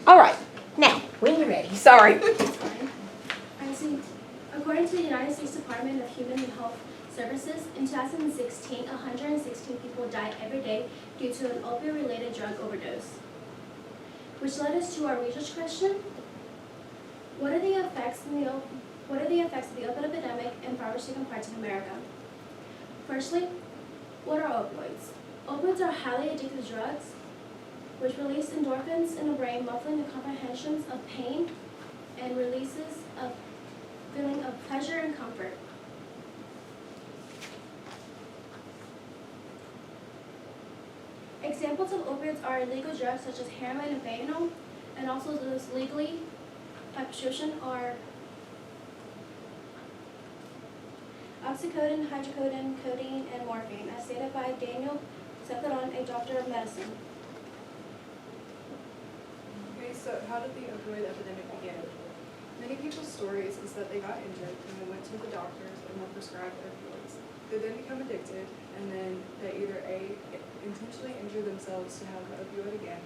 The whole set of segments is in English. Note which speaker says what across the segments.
Speaker 1: All right, now, when you're ready, sorry.
Speaker 2: It's fine. According to the United States Department of Human and Health Services, in 2016, 116 people died every day due to an opioid-related drug overdose. Which led us to our research question: what are the effects of the opioid epidemic in poverty-stricken parts of America? Firstly, what are opioids? Opioids are highly addictive drugs which release endorphins in the brain, muffling the comprehensions of pain and releases a feeling of pleasure and comfort. Examples of opioids are illegal drugs such as heroin and fentanyl, and also those legally by prescription are oxycodone, hydrocodone, codeine, and morphine, as stated by Daniel Cephalon, a doctor of medicine.
Speaker 3: Okay, so how did the opioid epidemic begin? Many people's stories is that they got injured and they went to the doctors and were prescribed opioids. They then become addicted, and then they either intentionally injure themselves to have the opioid again,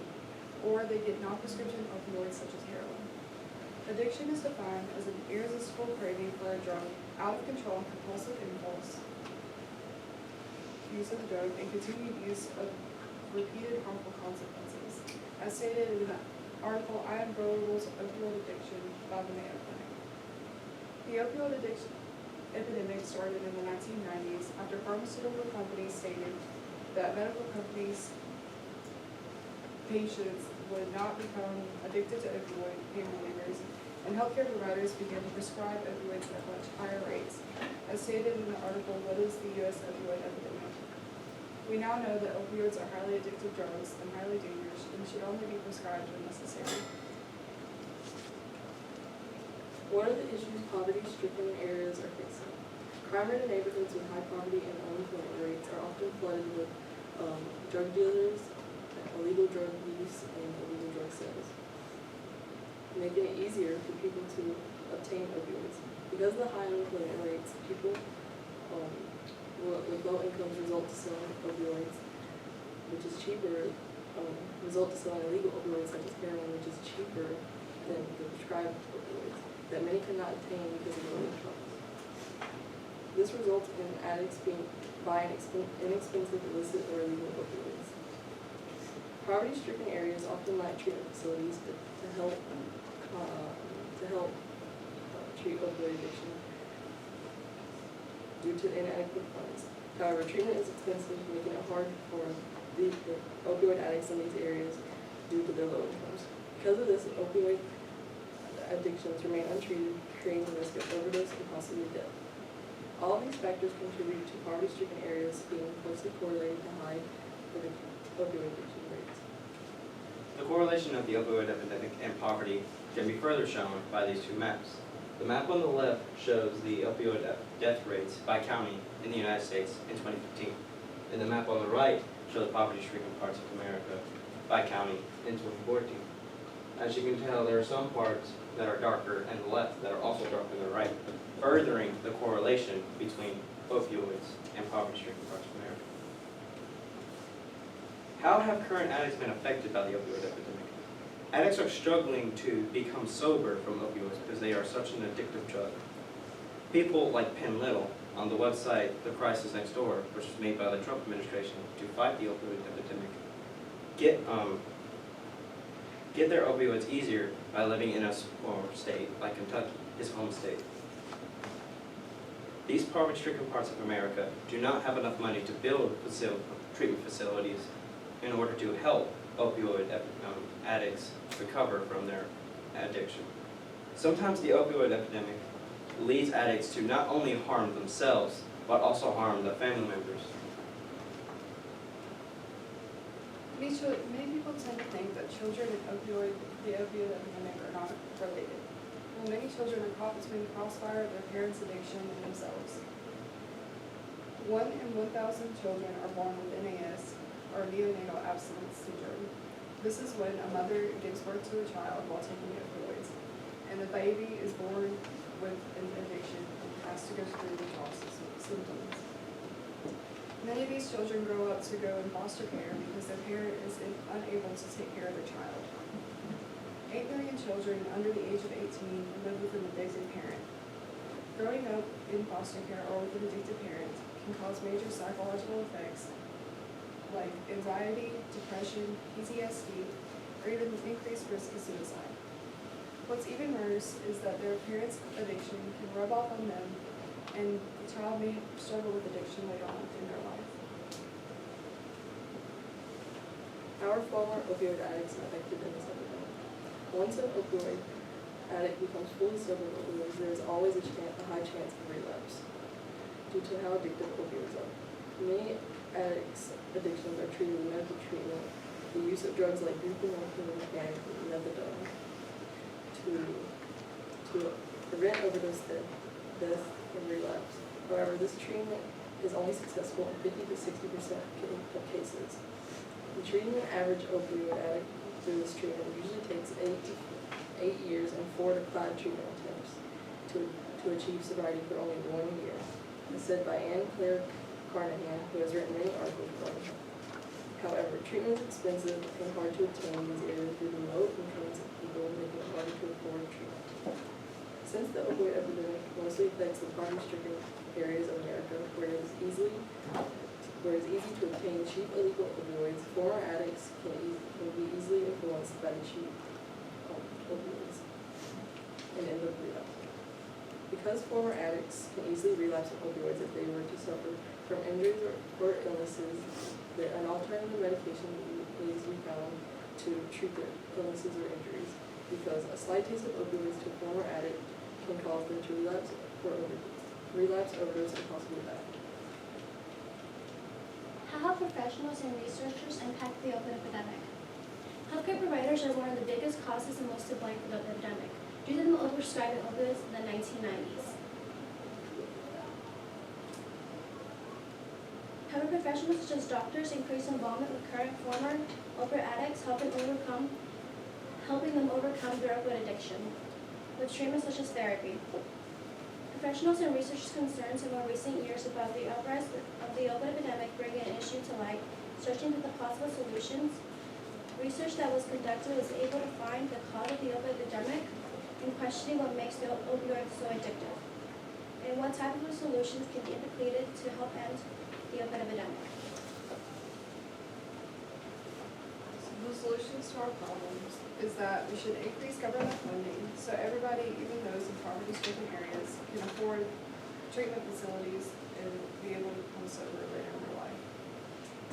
Speaker 3: or they get non-prescription opioids such as heroin. Addiction is defined as an irresistible craving for a drug, out of control and compulsive impulse, use of the drug, and continued use of repeated harmful consequences. As stated in the article, I Am Broyles Opioid Addiction by the Mayo Clinic. The opioid addiction epidemic started in the 1990s after pharmaceutical companies stated that medical companies' patients would not become addicted to opioid pain relievers, and healthcare providers began to prescribe opioids at much higher rates. As stated in the article, What is the U.S. Opioid Epidemic? We now know that opioids are highly addictive drugs and highly dangerous and should only be prescribed when necessary.
Speaker 4: What are the issues poverty-stricken areas are facing? Crime-ridden neighborhoods with high poverty and unemployment rates are often flooded with drug dealers, illegal drug use, and illegal drug sales, making it easier for people to obtain opioids. Because of the high unemployment rates, people with low incomes result to selling opioids, which is cheaper, result to selling illegal opioids such as heroin, which is cheaper than the prescribed opioids that many cannot obtain because of low incomes. This results in addicts buying inexpensive illicit or illegal opioids. Poverty-stricken areas often lack treatment facilities to help treat opioid addiction due to inadequate funds. However, treatment is expensive, making it hard for the opioid addicts in these areas due to their low incomes. Because of this, opioid addictions remain untreated, creating the risk of overdose and possibly death. All of these factors contribute to poverty-stricken areas being closely correlated to high opioid addiction rates.
Speaker 5: The correlation of the opioid epidemic and poverty can be further shown by these two maps. The map on the left shows the opioid death rates by county in the United States in 2015, and the map on the right shows poverty-stricken parts of America by county in 2014. As you can tell, there are some parts that are darker and the left that are also darker than the right, furthering the correlation between opioids and poverty-stricken parts of America. How have current addicts been affected by the opioid epidemic? Addicts are struggling to become sober from opioids because they are such an addictive drug. People like Penn Little on the website The Crisis Next Door, which was made by the Trump administration to fight the opioid epidemic, get their opioids easier by living in a smaller state like Kentucky, his home state. These poverty-stricken parts of America do not have enough money to build treatment facilities in order to help opioid addicts recover from their addiction. Sometimes the opioid epidemic leads addicts to not only harm themselves, but also harm their family members.
Speaker 3: Many people tend to think that children and the opioid epidemic are not related. Well, many children are caught between the crossfire of their parents' addiction and themselves. 1 in 1,000 children are born with NAS, or neonatal abstinence syndrome. This is when a mother gives birth to a child while taking opioids, and the baby is born with an addiction and has to go through withdrawal symptoms. Many of these children grow up to go in foster care because their parent is unable to take care of their child. 8 million children under the age of 18 live with an addicted parent. Growing up in foster care or with an addicted parent can cause major psychological effects like anxiety, depression, PTSD, or even increased risk of suicide. What's even worse is that their parents' addiction can rub off on them, and the child may struggle with addiction later on in their life.
Speaker 4: How are former opioid addicts affected in this epidemic? Once an opioid addict becomes fully sober of opioids, there is always a high chance of relapse due to how addictive opioids are. Many addicts' addictions are treated with medical treatment, the use of drugs like buprenorphine and methadone to prevent overdose death and relapse. However, this treatment is only successful in 50 to 60% of cases. In treating an average opioid addict through this treatment usually takes 8 years and 4 to 5 treatment attempts to achieve sobriety for only 1 year, as said by Anne Claire Carnahan, who has written many articles on it. However, treatment is expensive and hard to obtain in these areas due to low incomes of people, making it harder to afford treatment. Since the opioid epidemic mostly affects the poverty-stricken areas of America, where it is easy to obtain cheap illegal opioids, former addicts can be easily influenced by the cheap opioids and end up relapsing. Because former addicts can easily relapse on opioids if they were to suffer from injuries or illnesses, an alternative medication needs to be found to treat their illnesses or injuries, because a slight taste of opioids to a former addict can cause them to relapse, overdose, and possibly die.
Speaker 2: How have professionals and researchers impacted the opioid epidemic? Healthcare providers are one of the biggest causes and most to blame for the epidemic, due to them overprescribing opioids in the 1990s. However, professionals such as doctors increase involvement with current former opioid addicts, helping them overcome their opioid addiction with treatments such as therapy. Professionals and researchers' concerns in more recent years about the uprise of the opioid epidemic bring an issue to light, searching for the possible solutions. Research that was conducted was able to find the cause of the opioid epidemic and questioning what makes the opioids so addictive, and what type of solutions can be implemented to help end the opioid epidemic.
Speaker 3: So the solutions to our problems is that we should increase government funding so everybody, even those in poverty-stricken areas, can afford treatment facilities and be able to become sober later in their life.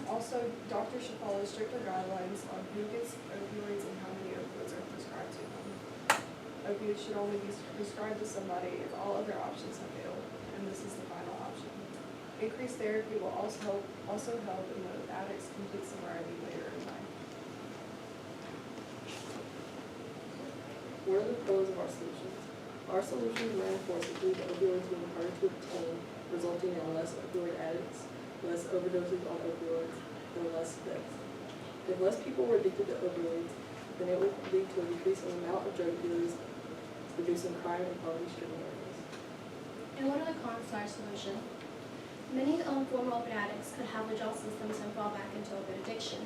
Speaker 3: Also, doctors should follow stricter guidelines on who gets opioids and how many opioids are prescribed to them. Opioids should only be prescribed to somebody if all other options have failed, and this is the final option. Increased therapy will also help in the addict's complete sobriety later in life.
Speaker 4: What are the pros of our solutions? Our solutions reinforce the belief that opioids being harder to obtain, resulting in less opioid addicts, less overdoses on opioids, and less deaths. If less people were addicted to opioids, then it would lead to a decrease in the amount of drug dealers, reducing crime in poverty-stricken areas.
Speaker 2: And what are the cons to our solution? Many former opioid addicts could have withdrawal symptoms and fall back into opioid addiction,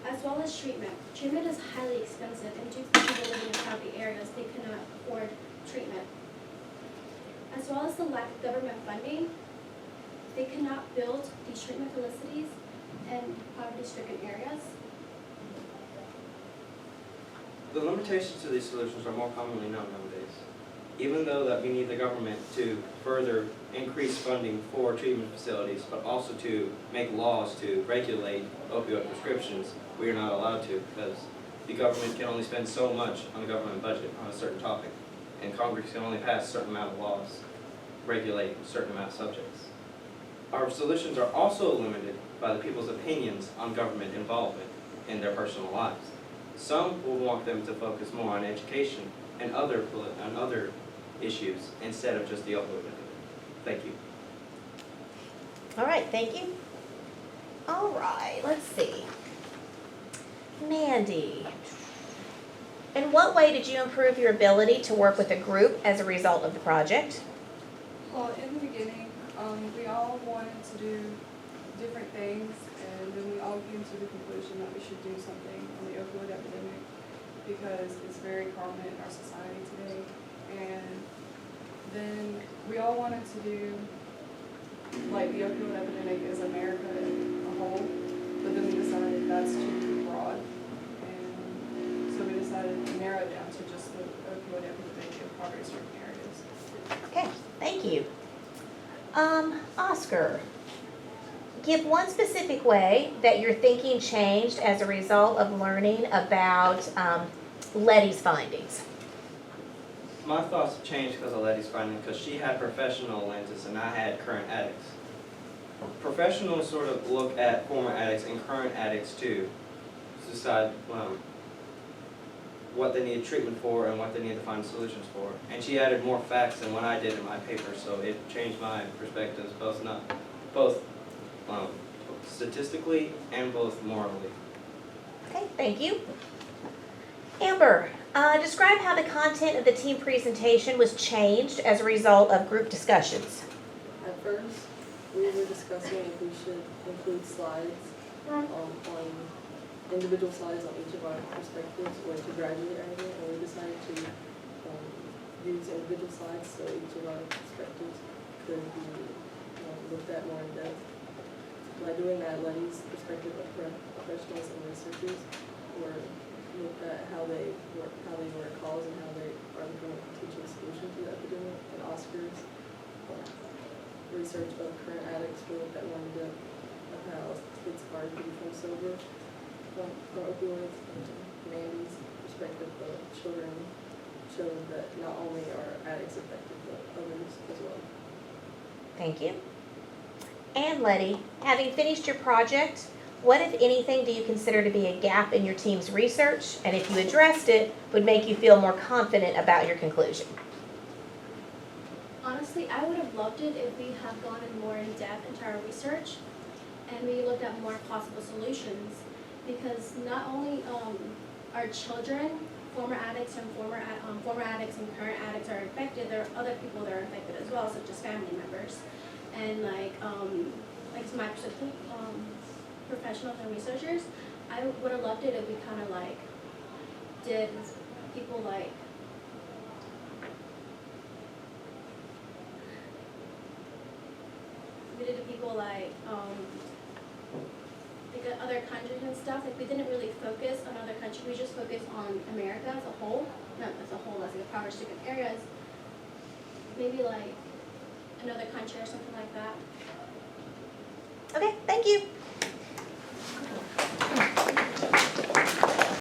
Speaker 2: as well as treatment. Treatment is highly expensive, and due to people living in poverty areas, they cannot afford treatment. As well as the lack of government funding, they cannot build these treatment facilities in poverty-stricken areas.
Speaker 5: The limitations to these solutions are more commonly known nowadays. Even though that we need the government to further increase funding for treatment facilities, but also to make laws to regulate opioid prescriptions, we are not allowed to, because the government can only spend so much on the government budget on a certain topic, and Congress can only pass a certain amount of laws regulating a certain amount of subjects. Our solutions are also limited by the people's opinions on government involvement in their personal lives. Some will want them to focus more on education and other issues instead of just the opioid epidemic. Thank you.
Speaker 1: All right, thank you. All right, let's see. Mandy, in what way did you improve your ability to work with a group as a result of the project?
Speaker 3: Well, in the beginning, we all wanted to do different things, and then we all came to the conclusion that we should do something on the opioid epidemic, because because it's very prominent in our society today. And then we all wanted to do like the opioid epidemic as America as a whole, but then we decided that's too broad. And so we decided to narrow it down to just the opioid epidemic in poverty-stricken areas.
Speaker 1: Okay, thank you. Oscar, give one specific way that your thinking changed as a result of learning about Letty's findings.
Speaker 5: My thoughts have changed because of Letty's finding, because she had professional lenses and I had current addicts. Professionals sort of look at former addicts and current addicts too, to decide what they need treatment for and what they need to find solutions for. And she added more facts than what I did in my paper, so it changed my perspectives both statistically and both morally.
Speaker 1: Okay, thank you. Amber, describe how the content of the team presentation was changed as a result of group discussions.
Speaker 4: At first, we were discussing if we should include slides on individual slides on each of our perspectives or to graduate anything, and we decided to use individual slides so each of our perspectives could be looked at more in depth. By doing that, Letty's perspective of professionals and researchers were looked at how they were caused and how they are looking at potential solutions to the epidemic, and Oscar's research of current addicts were looked at more in depth of how it's hard to become sober from opioids, and Mandy's perspective of children showed that not only are addicts affected, but others as well.
Speaker 1: Thank you. And Letty, having finished your project, what, if anything, do you consider to be a gap in your team's research? And if you addressed it, would make you feel more confident about your conclusion?
Speaker 2: Honestly, I would have loved it if we had gone in more in depth into our research and we looked at more possible solutions, because not only are children, former addicts and current addicts are affected, there are other people that are affected as well, such as family members. And like my professionals and researchers, I would have loved it if we kind of like did people like other countries and stuff. Like we didn't really focus on other countries. We just focused on America as a whole, not as a whole, as like poverty-stricken areas. Maybe like another country or something like that.
Speaker 1: Okay, thank you.